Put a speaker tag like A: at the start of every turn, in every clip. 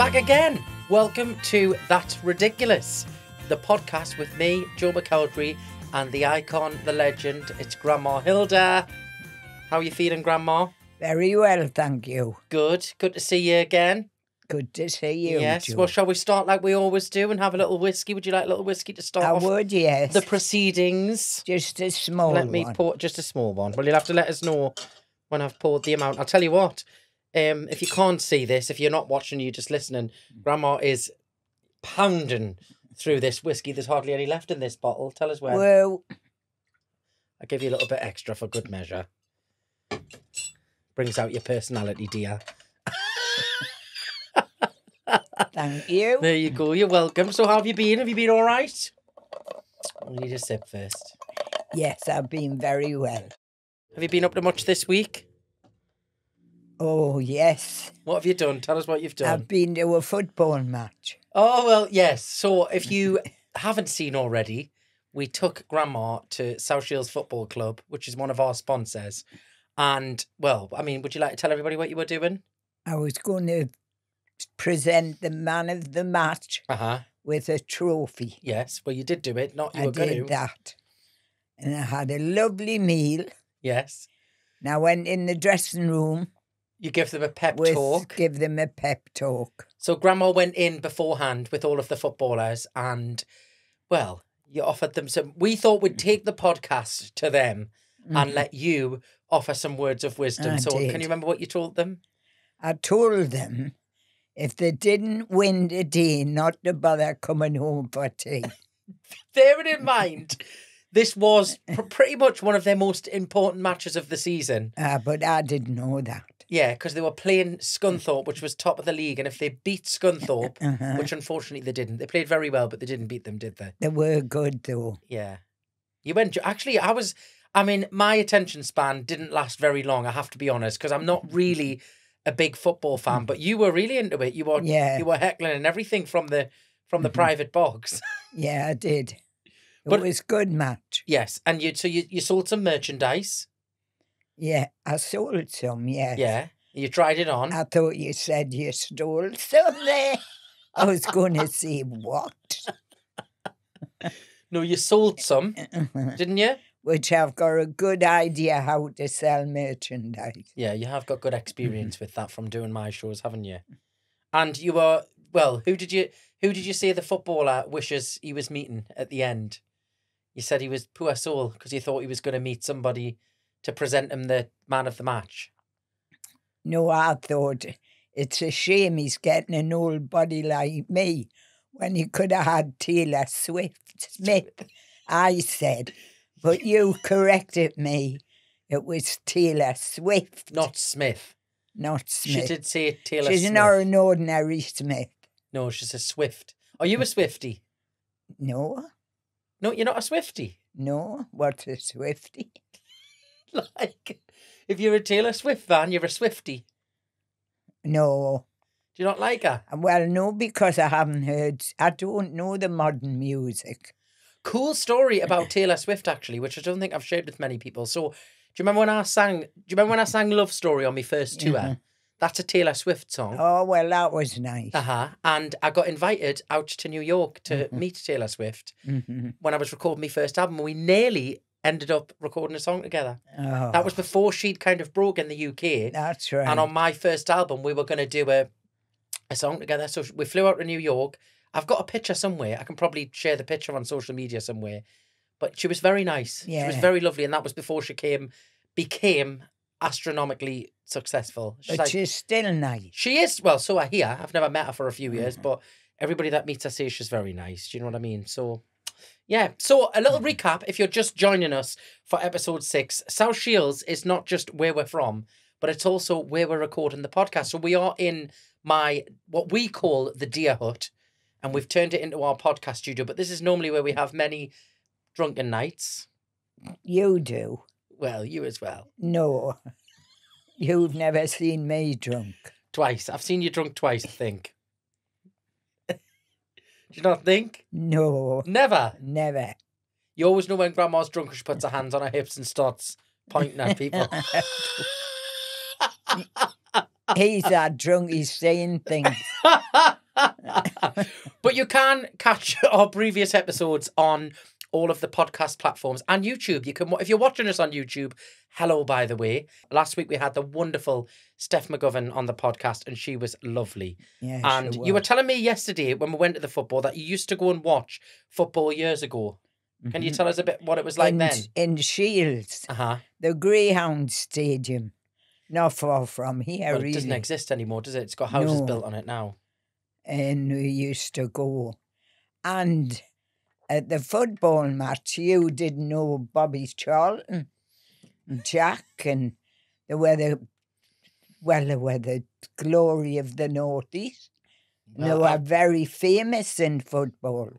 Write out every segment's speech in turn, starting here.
A: back again. Welcome to That's Ridiculous, the podcast with me, Joe McElderry, and the icon, the legend. It's Grandma Hilda. How are you feeling, Grandma?
B: Very well, thank you.
A: Good. Good to see you again.
B: Good to see you,
A: Yes.
B: Joe.
A: Well, shall we start like we always do and have a little whiskey? Would you like a little whiskey to start
B: I
A: off
B: would, yes.
A: the proceedings?
B: Just a small
A: Let me
B: one.
A: pour just a small one. Well, you'll have to let us know when I've poured the amount. I'll tell you what. If you can't see this, if you're not watching, you're just listening, Grandma is pounding through this whiskey. There's hardly any left in this bottle. Tell us when.
B: Well,
A: I'll give you a little bit extra for good measure. Brings out your personality, dear.
B: thank you.
A: There you go. You're welcome. So how have you been? Have you been all right? I need a sip first.
B: Yes, I've been very well.
A: Have you been up to much this week?
B: Oh, yes.
A: What have you done? Tell us what you've done.
B: I've been to a football match.
A: Oh, well, yes. So if you haven't seen already, we took Grandma to South Shields Football Club, which is one of our sponsors. And, well, I mean, would you like to tell everybody what you were doing?
B: I was going to present the man of the match with a trophy.
A: Yes. Well, you did do it. Not you
B: I
A: were going to.
B: did that. And I had a lovely meal.
A: Yes.
B: And I went in the dressing room.
A: You give them a pep talk.
B: Give them a pep talk.
A: So Grandma went in beforehand with all of the footballers and, well, you offered them some... We thought we'd take the podcast to them and let you offer some words of wisdom.
B: I
A: So
B: did.
A: can you remember what you told them?
B: I told them if they didn't win the day, not to bother coming home for tea.
A: Bearing in mind, this was pretty much one of their most important matches of the season.
B: But I didn't know that.
A: Yeah, because they were playing Scunthorpe, which was top of the league. And if they beat Scunthorpe, which unfortunately they didn't, they played very well, but they didn't beat them, did they?
B: They were good, though.
A: Yeah. You went... Actually, my attention span didn't last very long, I have to be honest, because I'm not really a big football fan, but you were really into it. You were heckling and everything from the private box.
B: Yeah, I did.
A: But
B: It was a good match.
A: yes, and you sold some merchandise.
B: Yeah, I sold some, yes.
A: Yeah, you tried it on.
B: I thought you said you stole some there. I was going to say, what?
A: No, you sold some, didn't you?
B: Which I've got a good idea how to sell merchandise.
A: Yeah, you have got good experience with that from doing my shows, haven't you? And you were, well, who did you say the footballer wishes he was meeting at the end? You said he was poor soul because you thought he was going to meet somebody to present him the man of the match.
B: No, I thought it's a shame he's getting an old body like me when he could have had Taylor Smith, I said. But you corrected me. It was Taylor Swift.
A: Not Smith.
B: Not Smith.
A: She did say Taylor Smith.
B: She's not an ordinary Smith.
A: No, she's a Swift. Are you a Swiftie?
B: No,
A: No, you're not a Swiftie.
B: no. What's a Swiftie?
A: Like, if you're a Taylor Swift fan, you're a Swiftie.
B: No.
A: Do you not like her?
B: Well, no, because I don't know the modern music.
A: Cool story about Taylor Swift, actually, which I don't think I've shared with many people. So, do you remember when I sang Love Story on my first tour? That's a Taylor Swift song.
B: Oh, well, that was nice.
A: And I got invited out to New York to meet Taylor Swift when I was recording my first album. We nearly ended up recording a song together.
B: Oh,
A: That was before she'd kind of broke in the UK.
B: that's right.
A: And on my first album, we were going to do a song together. So we flew out to New York. I've got a picture somewhere. I can probably share the picture on social media somewhere. But she was very nice.
B: Yeah.
A: She was very lovely. And that was before she became astronomically successful.
B: She's still nice.
A: She is. Well, so I hear. I've never met her for a few years, but everybody that meets her says she's very nice. Do you know what I mean? So, yeah. So a little recap, if you're just joining us for episode 6, South Shields is not just where we're from, but it's also where we're recording the podcast. So we are in what we call the Deer Hut, and we've turned it into our podcast studio, but this is normally where we have many drunken nights.
B: You do.
A: Well, you as well.
B: No. You've never seen me drunk.
A: Twice. I've seen you drunk twice, I think. Do you not think?
B: No.
A: Never.
B: Never.
A: You always know when Grandma's drunk, she puts her hands on her hips and starts pointing at people.
B: He's that drunk, he's saying things.
A: But you can catch our previous episodes on all of the podcast platforms and YouTube. You can, if you're watching us on YouTube, hello, by the way. Last week we had the wonderful Steph McGovern on the podcast, and she was lovely.
B: Yeah,
A: And
B: she
A: you were
B: was.
A: telling me yesterday when we went to the football that you used to go and watch football years ago. Can you tell us a bit what it was like then?
B: In Shields,
A: Uh-huh.
B: the Greyhound Stadium, not far from here,
A: Well, it
B: really.
A: doesn't exist anymore, does it? It's got houses
B: No.
A: built on it now.
B: And we used to go. And at the football match, you didn't know Bobby Charlton and Jack, and they were the glory of the Northeast. And they were very famous in football.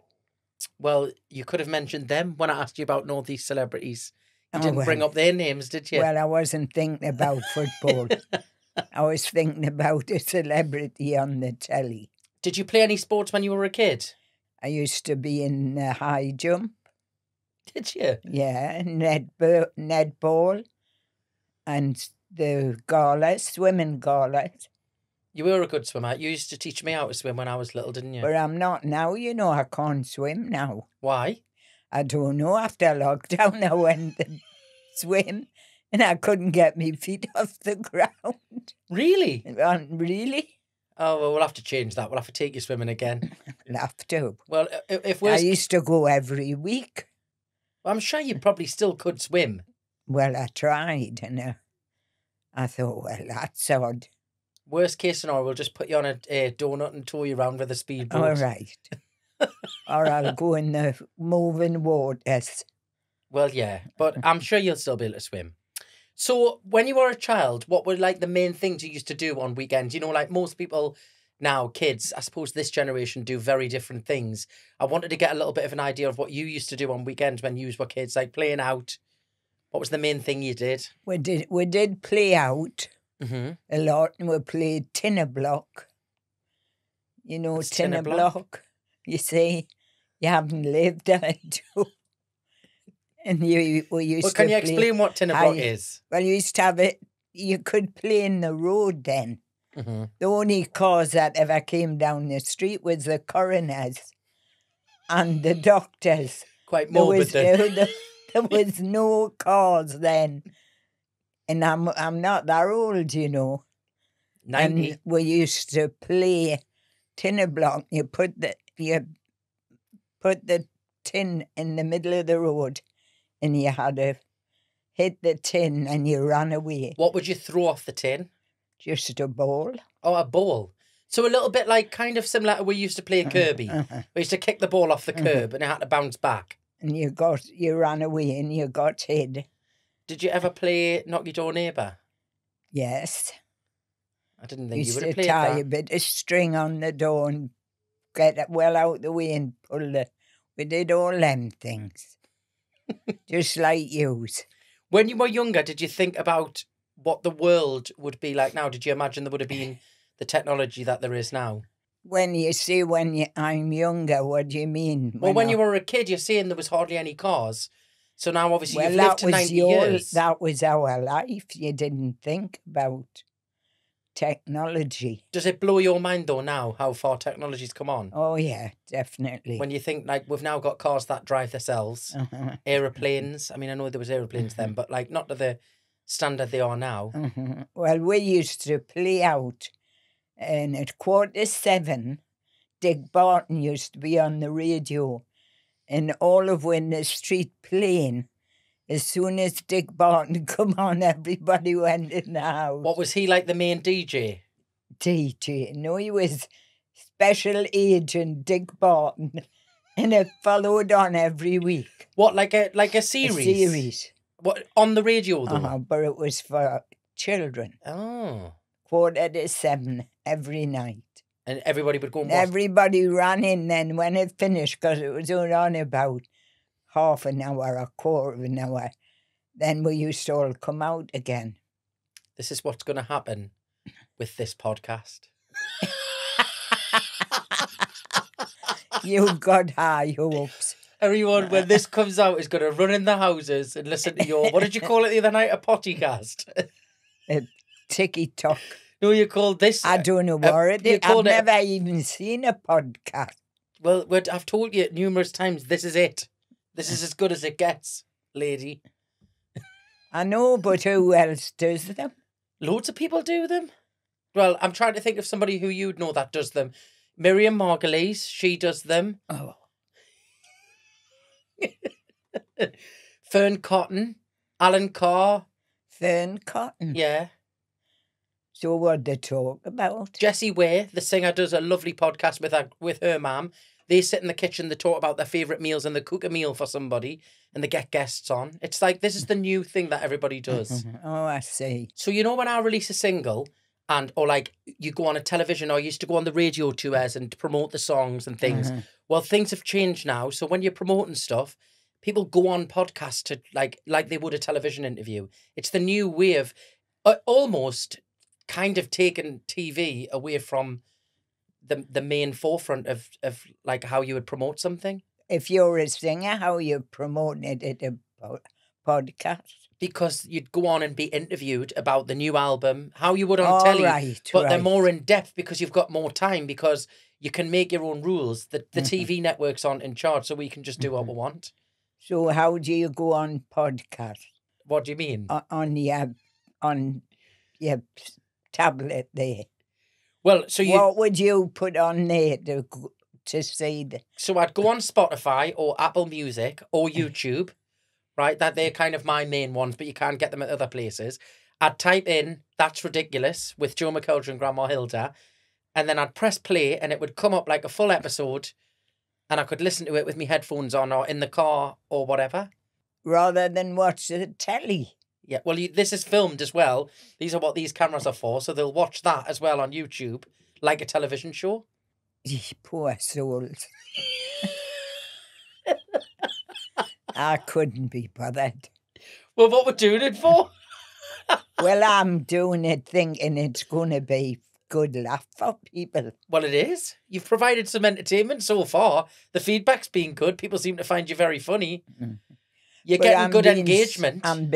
A: Well, you could have mentioned them when I asked you about Northeast celebrities. You didn't bring up their names, did you?
B: Well, I wasn't thinking about football. I was thinking about a celebrity on the telly.
A: Did you play any sports when you were a kid?
B: I used to be in high jump.
A: Did you?
B: Yeah, netball and the galas, swimming galas.
A: You were a good swimmer. You used to teach me how to swim when I was little, didn't you?
B: But I'm not now, I can't swim now.
A: Why?
B: I don't know, after lockdown I went to swim and I couldn't get my feet off the ground.
A: Really?
B: Really?
A: Oh, well, we'll have to change that. We'll have to take you swimming again.
B: I'll have to.
A: Well, if
B: I
A: we're...
B: used to go every week.
A: I'm sure you probably still could swim.
B: Well, I tried and I thought, well, that's odd.
A: Worst case scenario, we'll just put you on a donut and tow you around with a speedboat.
B: All right. Or I'll go in the moving waters.
A: Well, yeah, but I'm sure you'll still be able to swim. So when you were a child, what were like the main things you used to do on weekends? You know, like most people now, kids, I suppose this generation do very different things. I wanted to get a little bit of an idea of what you used to do on weekends when you were kids, like playing out. What was the main thing you did?
B: We did play out a lot, and we played tinner block. You know,
A: What's
B: tinner block? You see, you haven't lived on it too. And we used
A: Well,
B: to
A: can you
B: play,
A: explain what tinner block is?
B: Well, you used to have it, you could play in the road then. The only cars that ever came down the street was the coroners and the doctors.
A: Quite morbid then.
B: There was no cars then. And I'm not that old,
A: 90.
B: And we used to play tinner block. You put the tin in the middle of the road and you had to hit the tin and you ran away.
A: What would you throw off the tin?
B: Just a ball.
A: Oh, a ball. So a little bit like kind of similar to we used to play Kirby. We used to kick the ball off the curb and it had to bounce back.
B: And you ran away and you got hit.
A: Did you ever play Knock Your Door Neighbour?
B: Yes.
A: I didn't think you would
B: Used
A: have
B: to
A: played
B: tie
A: that.
B: a bit of string on the door and get it well out the way and pull it. We did all them things. Just like yous.
A: When you were younger, did you think about what the world would be like now? Did you imagine there would have been the technology that there is now?
B: When you say I'm younger, what do you mean?
A: Well, when you were a kid, you're saying there was hardly any cars. So now, obviously, you've lived to 90 years.
B: That was our life. You didn't think about technology.
A: Does it blow your mind, though, now, how far technology's come on?
B: Oh, yeah, definitely.
A: When you think, like, we've now got cars that drive themselves, aeroplanes. I mean, I know there was aeroplanes then, but, like, not to the standard they are now.
B: Well, we used to play out, and at 7:15, Dick Barton used to be on the radio, and all of when the street playing, as soon as Dick Barton come on, everybody went in the house.
A: What was he like, the main DJ?
B: DJ. No, he was special agent Dick Barton, and it followed on every week.
A: What, like a series?
B: A series.
A: What, on the radio, though?
B: But it was for children.
A: Oh.
B: 7:15 every night.
A: And everybody would go and watch?
B: Everybody ran in then when it finished, because it was only on about half an hour, a quarter of an hour. Then we used to all come out again.
A: This is what's going to happen with this podcast.
B: You've got high hopes.
A: Everyone, when this comes out, is going to run in the houses and listen to your, what did you call it the other night? A pottycast?
B: A ticky-tock.
A: No, you called this.
B: I don't know what it
A: you
B: is. I've
A: called it-
B: never even seen a podcast.
A: Well, I've told you numerous times, this is it. This is as good as it gets, lady.
B: I know, but who else does them?
A: Loads of people do them. Well, I'm trying to think of somebody who you'd know that does them. Miriam Margolyes, she does them.
B: Oh,
A: Fern Cotton, Alan Carr,
B: Fern Cotton.
A: yeah.
B: So what they talk about?
A: Jessie Way, the singer, does a lovely podcast with her mum. They sit in the kitchen, they talk about their favourite meals and they cook a meal for somebody and they get guests on. It's like, this is the new thing that everybody does.
B: Oh, I see.
A: So, you know, when I release a single or like you go on a television or you used to go on the radio tours and promote the songs and things. Well, things have changed now. So when you're promoting stuff, people go on podcasts to like they would a television interview. It's the new way of almost kind of taking TV away from the main forefront of like how you would promote something.
B: If you're a singer, how are you promoting it at a podcast?
A: Because you'd go on and be interviewed about the new album, how you would on telly, but they're more in depth because you've got more time because you can make your own rules. The TV networks aren't in charge, so we can just do what we want.
B: So how do you go on podcast?
A: What do you mean?
B: On your tablet there.
A: Well, so
B: what would you put on there to see the?
A: So I'd go on Spotify or Apple Music or YouTube. Right, that they're kind of my main ones, but you can't get them at other places. I'd type in "That's Ridiculous" with Joe McElder and Grandma Hilda, and then I'd press play, and it would come up like a full episode, and I could listen to it with my headphones on or in the car or whatever.
B: Rather than watch the telly.
A: Yeah, well, this is filmed as well. These are what these cameras are for, so they'll watch that as well on YouTube, like a television show.
B: Poor souls. I couldn't be bothered.
A: Well, what we're doing it for?
B: Well, I'm doing it thinking it's going to be good laugh for people.
A: Well, it is. You've provided some entertainment so far. The feedback's been good. People seem to find you very funny. You're getting good engagement.
B: I'm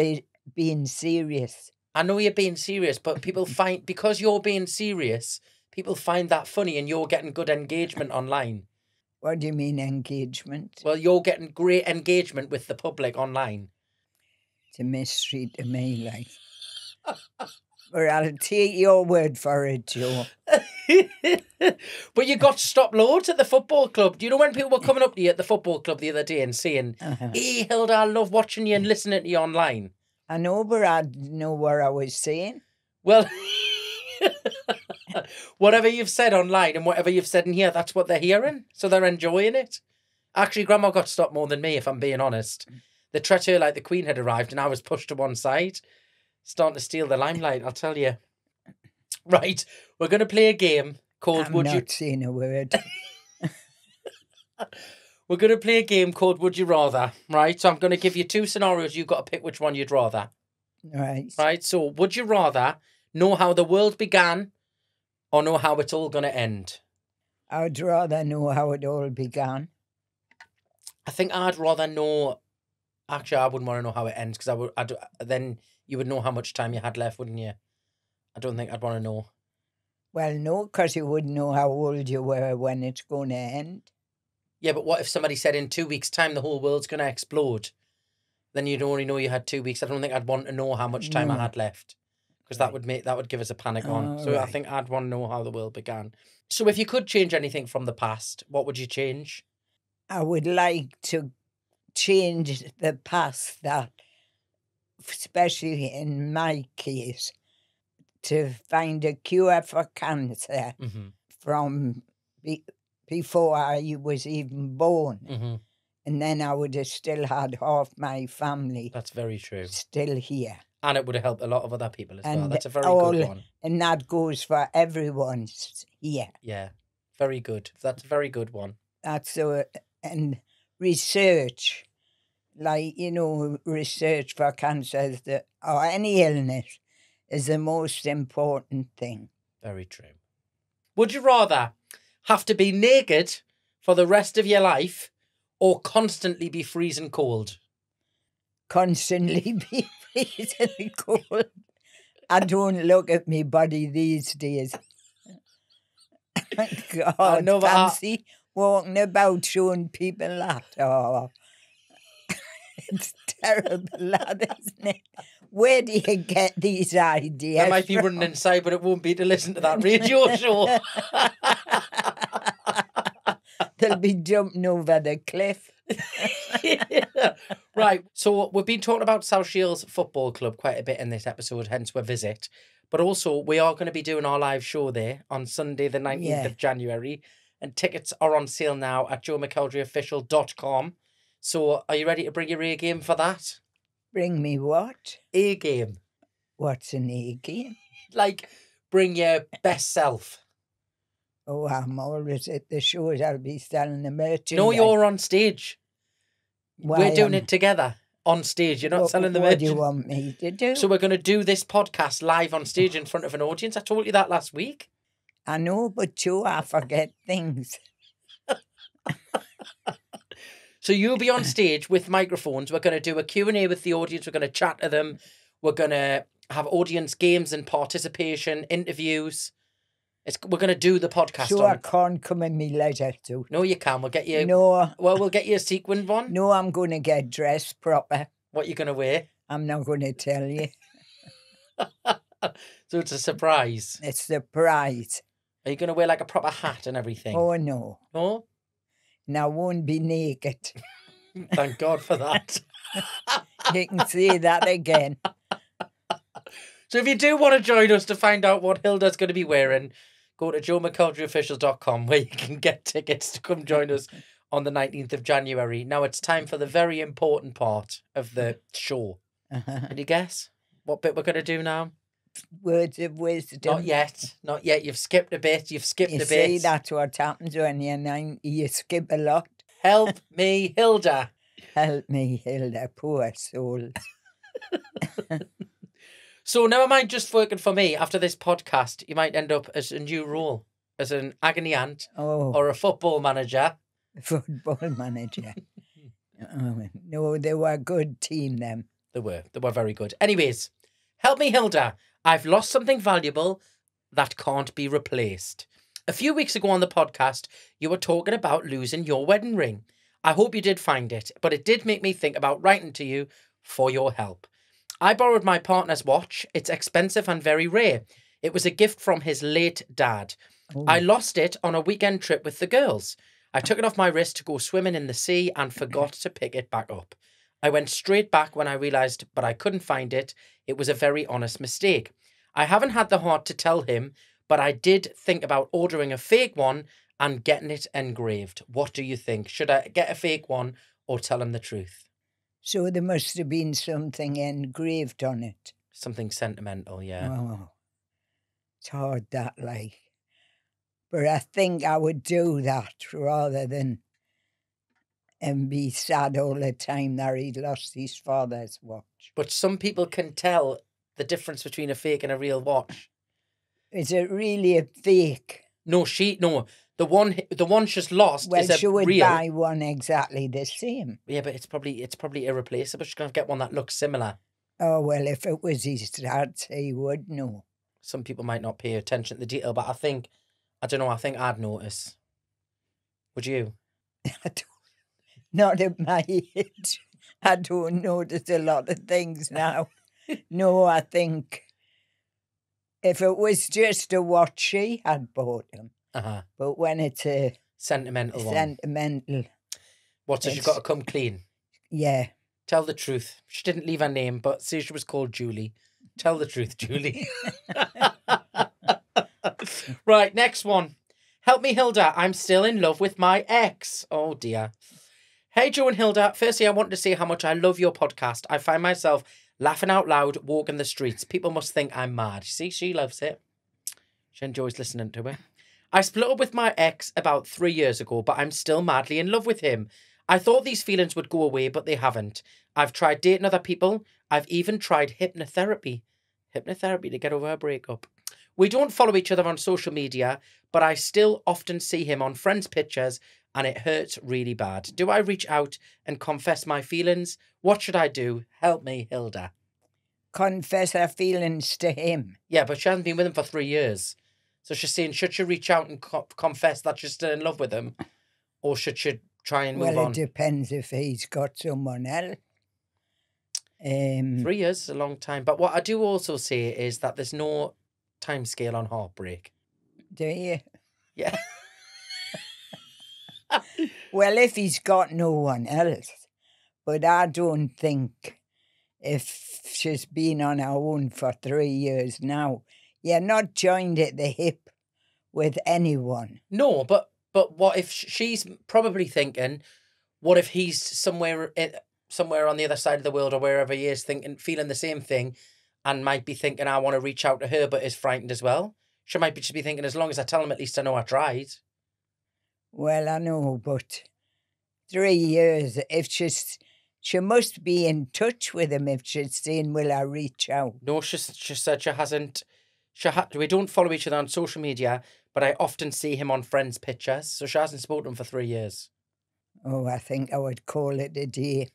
B: being serious.
A: I know you're being serious, but people find, because you're being serious, people find that funny and you're getting good engagement online.
B: What do you mean engagement?
A: Well, you're getting great engagement with the public online.
B: It's a mystery to me, like. But I'll take your word for it, Joe.
A: But you got stopped loads at the football club. Do you know when people were coming up to you at the football club the other day and saying, "Hey, Hilda, I love watching you and listening to you online"?
B: I know, but I didn't know what I was saying.
A: Well... Whatever you've said online and whatever you've said in here, that's what they're hearing. So they're enjoying it. Actually, Grandma got stopped more than me, if I'm being honest. They treated her like the Queen had arrived and I was pushed to one side. Starting to steal the limelight, I'll tell you. Right, we're going to play a game called
B: I'm not saying a word.
A: We're going to play a game called Would You Rather, right? So I'm going to give you two scenarios. You've got to pick which one you'd rather.
B: Right.
A: Right, so would you rather know how the world began or know how it's all going to end?
B: I'd rather know how it all began.
A: I think I'd rather know... Actually, I wouldn't want to know how it ends because then you would know how much time you had left, wouldn't you? I don't think I'd want to know.
B: Well, no, because you wouldn't know how old you were when it's going to end.
A: Yeah, but what if somebody said in 2 weeks' time the whole world's going to explode? Then you'd only know you had 2 weeks. I don't think I'd want to know how much time I had left. Because that would give us a panic on. So I think I'd want to know how the world began. So if you could change anything from the past, what would you change?
B: I would like to change the past, that, especially in my case, to find a cure for cancer from before I was even born. And then I would have still had half my family.
A: That's very true.
B: Still here.
A: And it would have helped a lot of other people as well. That's a very good one.
B: And that goes for everyone's here.
A: Yeah, very good. That's a very good one.
B: That's and research, like, research for cancer or any illness is the most important thing.
A: Very true. Would you rather have to be naked for the rest of your life or constantly be freezing cold?
B: Constantly be freezing cold. I don't look at me body these days. God,
A: I know that
B: fancy walking about showing people that. Oh, it's terrible, that, isn't it? Where do you get these ideas
A: There might be
B: from?
A: running inside, but it won't be to listen to that radio show.
B: They'll be jumping over the cliff.
A: Right, so we've been talking about South Shields Football Club quite a bit in this episode, hence our visit. But also, we are going to be doing our live show there on Sunday, the 19th of January. And tickets are on sale now at joemckeldryofficial.com. So, are you ready to bring your A game for that?
B: Bring me what?
A: A game.
B: What's an A game?
A: Like, bring your best self.
B: Oh, I'm always at the shows. I'll be selling the merchandise.
A: No, you're on stage.
B: Why
A: We're doing it together on stage. You're not selling the
B: What
A: merchandise.
B: do you want me to do?
A: So we're going to do this podcast live on stage in front of an audience. I told you that last week.
B: I know, but I forget things.
A: So you'll be on stage with microphones. We're going to do a Q&A with the audience. We're going to chat to them. We're going to have audience games and participation, interviews. We're going to do the podcast.
B: So I can't come in me leisure suit.
A: No, you can. We'll get you.
B: No.
A: Well, we'll get you a sequined one.
B: No, I'm going to get dressed proper.
A: What you going to wear?
B: I'm not going to tell you.
A: So it's a surprise.
B: It's a surprise.
A: Are you going to wear like a proper hat and everything?
B: Oh, no.
A: No?
B: And I won't be naked.
A: Thank God for that.
B: You can say that again.
A: So if you do want to join us to find out what Hilda's going to be wearing, go to joemckeldryofficial.com where you can get tickets to come join us on the 19th of January. Now it's time for the very important part of the show. Can you guess what bit we're going to do now?
B: Words of wisdom.
A: Not yet. Not yet. You've skipped a bit. You
B: see, that's what happens when you're 90. You skip a lot.
A: Help me, Hilda.
B: Help me, Hilda. Poor soul.
A: So never mind just working for me. After this podcast, you might end up as a new role, as an agony aunt or a football manager.
B: Football manager. No, they were a good team, them.
A: They were very good. Anyways, help me, Hilda. I've lost something valuable that can't be replaced. A few weeks ago on the podcast, you were talking about losing your wedding ring. I hope you did find it, but it did make me think about writing to you for your help. I borrowed my partner's watch. It's expensive and very rare. It was a gift from his late dad.
B: Oh.
A: I lost it on a weekend trip with the girls. I took it off my wrist to go swimming in the sea and forgot to pick it back up. I went straight back when I realised, but I couldn't find it. It was a very honest mistake. I haven't had the heart to tell him, but I did think about ordering a fake one and getting it engraved. What do you think? Should I get a fake one or tell him the truth?
B: So there must have been something engraved on it.
A: Something sentimental, yeah.
B: Oh, it's hard that, like. But I think I would do that rather than be sad all the time that he lost his father's watch.
A: But some people can tell the difference between a fake and a real watch.
B: Is it really a fake?
A: No, the one she's lost is a
B: she would
A: real.
B: buy one exactly the same.
A: Yeah, but it's probably irreplaceable. She's gonna get one that looks similar.
B: Oh well, if it was his dad's, he would know.
A: Some people might not pay attention to the detail, but I think I'd notice. Would you?
B: Not at my age. I don't notice a lot of things now. No, I think if it was just a watch she had bought him. But when it's a
A: sentimental
B: one.
A: What, so she's got to come clean?
B: Yeah.
A: Tell the truth. She didn't leave her name, but say she was called Julie. Tell the truth, Julie. Right, next one. Help me, Hilda. I'm still in love with my ex. Oh, dear. Hey, Joe and Hilda. Firstly, I want to say how much I love your podcast. I find myself laughing out loud walking the streets. People must think I'm mad. See, she loves it. She enjoys listening to it. I split up with my ex about 3 years ago, but I'm still madly in love with him. I thought these feelings would go away, but they haven't. I've tried dating other people. I've even tried hypnotherapy. Hypnotherapy to get over a breakup. We don't follow each other on social media, but I still often see him on friends' pictures and it hurts really bad. Do I reach out and confess my feelings? What should I do? Help me, Hilda.
B: confess her feelings to him.
A: Yeah, but she hasn't been with him for 3 years. So she's saying, should she reach out and confess that she's still in love with him? Or should she try and move
B: Well,
A: on?
B: it depends if he's got someone else.
A: 3 years is a long time. But what I do also say is that there's no time scale on heartbreak.
B: Do you?
A: Yeah.
B: Well, if he's got no one else. But I don't think if she's been on her own for 3 years now, you're not joined at the hip with anyone.
A: No, but what if she's probably thinking, what if he's somewhere on the other side of the world or wherever he is, feeling the same thing, and might be thinking, I want to reach out to her, but is frightened as well. She might just be thinking, as long as I tell him, at least I know I tried.
B: Well, I know, but 3 years, if she must be in touch with him if she's saying, will I reach out?
A: No, she said she hasn't. We don't follow each other on social media, but I often see him on friends' pictures, so she hasn't spoken to him for 3 years.
B: Oh, I think I would call it a day.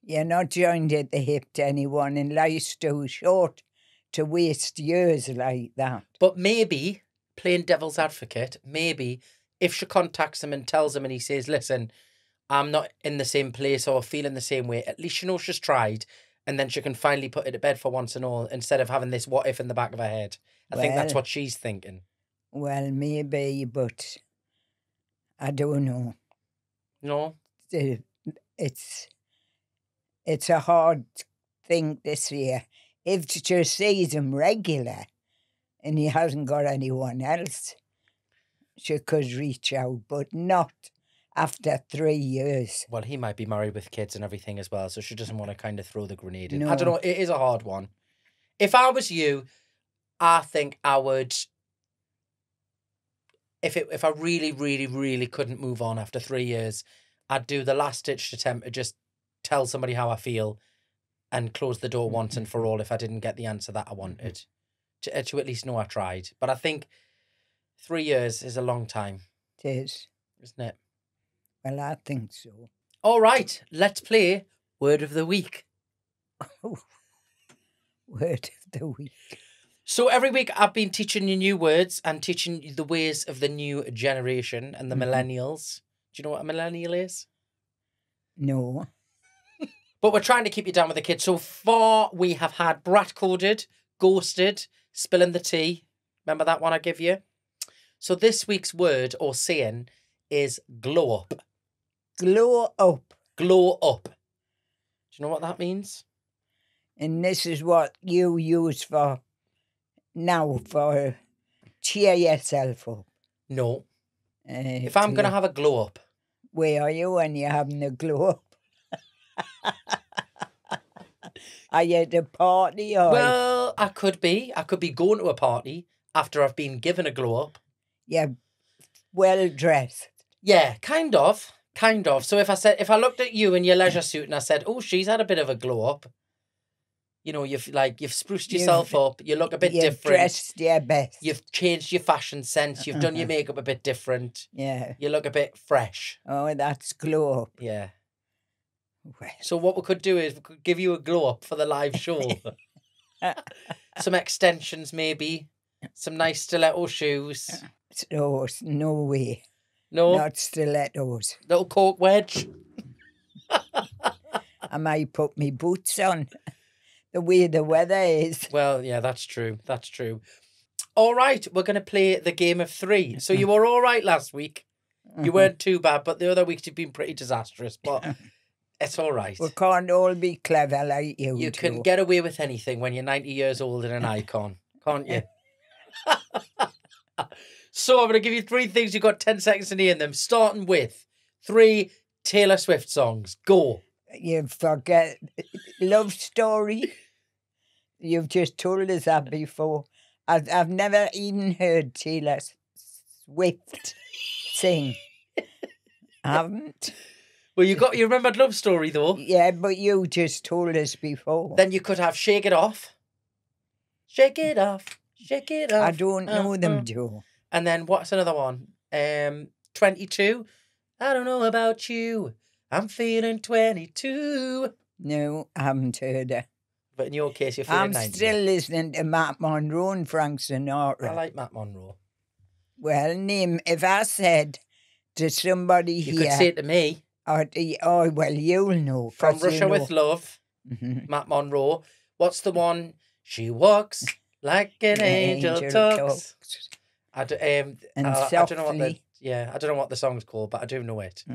B: You're not joined at the hip to anyone, and life's too short to waste years like that.
A: But maybe, playing devil's advocate, maybe if she contacts him and tells him and he says, listen, I'm not in the same place or feeling the same way, at least she knows she's tried, and then she can finally put it to bed for once and all, instead of having this what if in the back of her head. I think that's what she's thinking.
B: Well, maybe, but I don't know.
A: No?
B: It's a hard thing this year. If she sees him regular and he hasn't got anyone else, she could reach out, but not after 3 years.
A: Well, he might be married with kids and everything as well, so she doesn't want to kind of throw the grenade in.
B: No.
A: I don't know, it is a hard one. If I was you, I think I would... If I really, really, really couldn't move on after 3 years, I'd do the last-ditch attempt to just tell somebody how I feel and close the door once and for all if I didn't get the answer that I wanted. To at least know I tried. But I think 3 years is a long time.
B: It is.
A: Isn't it?
B: Well, I think so.
A: All right, let's play Word of the Week.
B: Word of the Week.
A: So every week I've been teaching you new words and teaching you the ways of the new generation and the millennials. Do you know what a millennial is?
B: No.
A: But we're trying to keep you down with the kids. So far we have had brat-coded, ghosted, spilling the tea. Remember that one I give you? So this week's word or saying is glow up.
B: Glow up.
A: Glow up. Do you know what that means?
B: And this is what you use for now, for cheer yourself up.
A: No. If I'm going to have a glow up.
B: Where are you when you're having a glow up? Are you at a party or?
A: Well, I could be. I could be going to a party after I've been given a glow up.
B: You're well dressed.
A: Yeah, kind of. Kind of. So if I looked at you in your leisure suit and I said, oh, she's had a bit of a glow up. You know, you've spruced yourself up. You look a bit different.
B: You've dressed your best.
A: You've changed your fashion sense. You've done your makeup a bit different.
B: Yeah.
A: You look a bit fresh.
B: Oh, that's glow up.
A: Yeah.
B: Well.
A: So what we could do is we could give you a glow up for the live show. Some extensions maybe. Some nice stiletto shoes.
B: Stilettos, no way.
A: No?
B: Not stilettos.
A: Little cork wedge.
B: I might put me boots on. The way the weather is.
A: Well, yeah, that's true. That's true. All right, we're going to play the game of 3. So you were all right last week. You weren't too bad, but the other weeks you've been pretty disastrous. But it's all right.
B: We can't all be clever like you.
A: You can get away with anything when you're 90 years old and an icon, can't you? So I'm going to give you 3 things. You've got 10 seconds to name them, starting with 3 Taylor Swift songs. Go.
B: You forget Love Story. You've just told us that before. I've never even heard Taylor Swift sing. I haven't.
A: Well, you remembered Love Story though.
B: Yeah, but you just told us before.
A: Then you could have Shake It Off. Shake it off. Shake it off.
B: I don't know them, Joe.
A: And then what's another one? 22. I don't know about you. I'm feeling 22.
B: No, I haven't heard her.
A: But in your case, you're feeling
B: I'm
A: 90.
B: still listening to Matt Monroe and Frank Sinatra.
A: I like Matt Monroe.
B: Well, name, if I said to somebody
A: You
B: here...
A: could say it to me.
B: Oh, well, you'll know.
A: From
B: 'cause
A: Russia
B: you know.
A: with Love,
B: Mhm.
A: Matt Monroe. What's the one? She walks like an angel talks. I don't know what the...
B: softly.
A: Yeah, I don't know what the song's called, but I do know it.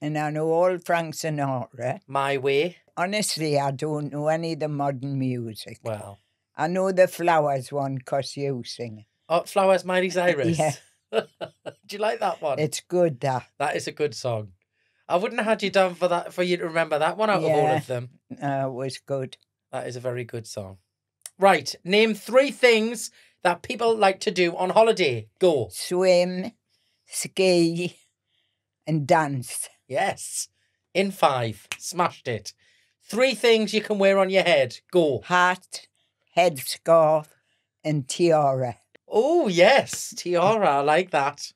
B: And I know all Frank Sinatra.
A: My Way.
B: Honestly, I don't know any of the modern music.
A: Well.
B: I know the Flowers one because you sing it.
A: Oh, Flowers, Miley Cyrus.
B: Yeah.
A: Do you like that one?
B: It's good, that.
A: That is a good song. I wouldn't have had you down for that, for you to remember that one out of all of them.
B: It was good.
A: That is a very good song. Right, name 3 things that people like to do on holiday. Go.
B: Swim, ski, and dance.
A: Yes. In 5. Smashed it. 3 things you can wear on your head. Go.
B: Hat, headscarf, and tiara.
A: Oh, yes. Tiara. I like that.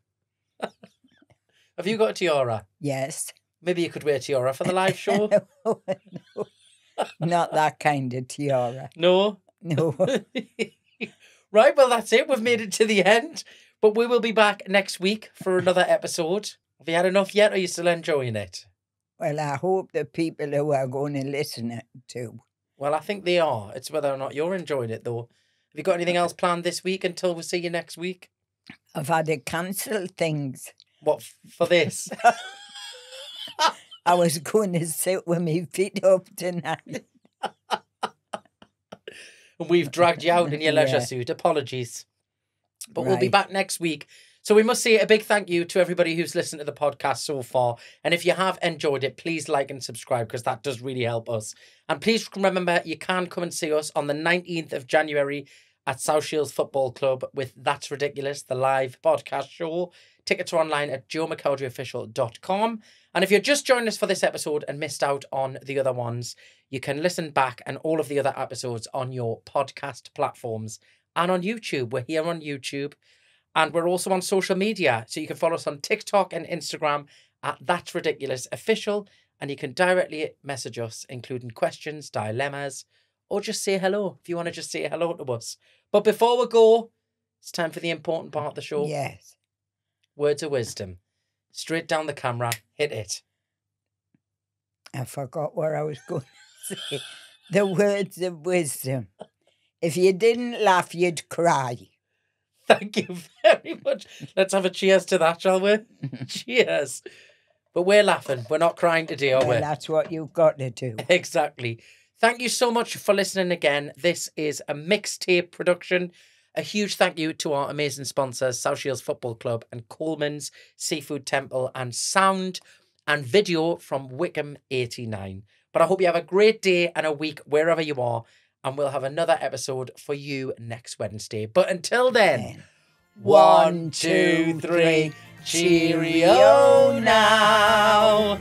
A: Have you got a tiara?
B: Yes.
A: Maybe you could wear a tiara for the live show.
B: No, not that kind of tiara.
A: No?
B: No.
A: Right, well, that's it. We've made it to the end. But we will be back next week for another episode. Have you had enough yet, or are you still enjoying it?
B: Well, I hope the people who are going to listen to.
A: Well, I think they are. It's whether or not you're enjoying it, though. Have you got anything else planned this week until we see you next week?
B: I've had to cancel things.
A: What, for this?
B: I was going to sit with my feet up tonight.
A: And we've dragged you out in your leisure
B: Yeah.
A: suit. Apologies. But we'll be
B: Right.
A: back next week. So we must say a big thank you to everybody who's listened to the podcast so far. And if you have enjoyed it, please like and subscribe because that does really help us. And please remember, you can come and see us on the 19th of January at South Shields Football Club with That's Ridiculous, the live podcast show. Tickets are online at joemccowderyofficial.com. And if you're just joining us for this episode and missed out on the other ones, you can listen back and all of the other episodes on your podcast platforms and on YouTube. We're here on YouTube. And we're also on social media. So you can follow us on TikTok and Instagram at That's Ridiculous Official. And you can directly message us, including questions, dilemmas, or just say hello if you want to just say hello to us. But before we go, it's time for the important part of the show.
B: Yes.
A: Words of wisdom. Straight down the camera. Hit it.
B: I forgot what I was going to say. The words of wisdom. If you didn't laugh, you'd cry.
A: Thank you very much. Let's have a cheers to that, shall we? Cheers. But we're laughing. We're not crying today, are we?
B: Well, that's what you've got to do.
A: Exactly. Thank you so much for listening again. This is a Mixtape production. A huge thank you to our amazing sponsors, South Shields Football Club and Coleman's Seafood Temple, and sound and video from Wycombe 89. But I hope you have a great day and a week wherever you are, and we'll have another episode for you next Wednesday. But until then, 1, 2, 3, cheerio now.